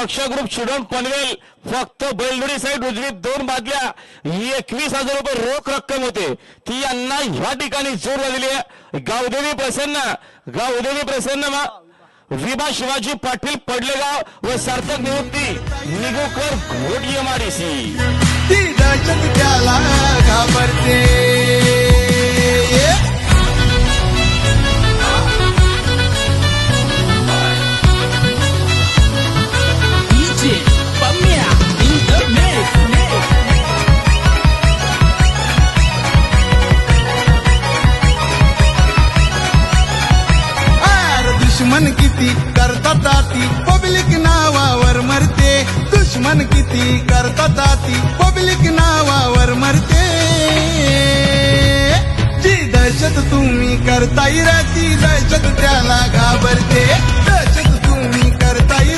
पक्ष ग्रुप चिडून पनवेल फक्त बैलजोडी साईड उजवीत 2 बादल्या 21,000 रुपये रोख रक्कम होते ती यांना ह्या ठिकाणी जोर लागलेली आहे। गावदेवी प्रसन्न विभा शिवाजी पाटील पडलेगाव व सार्थक निवृत्ती निगुकर घोट MRDC ती दहशत त्याला घाबरते दुश्मन किती करतात आती पब्लिक नावावर मरते दुश्मन किती करतात आती पब्लिक नावावर मरते जी दहशत तुम्ही करताय ती दहशत त्याला घाबरते दहशत तुम्ही करताय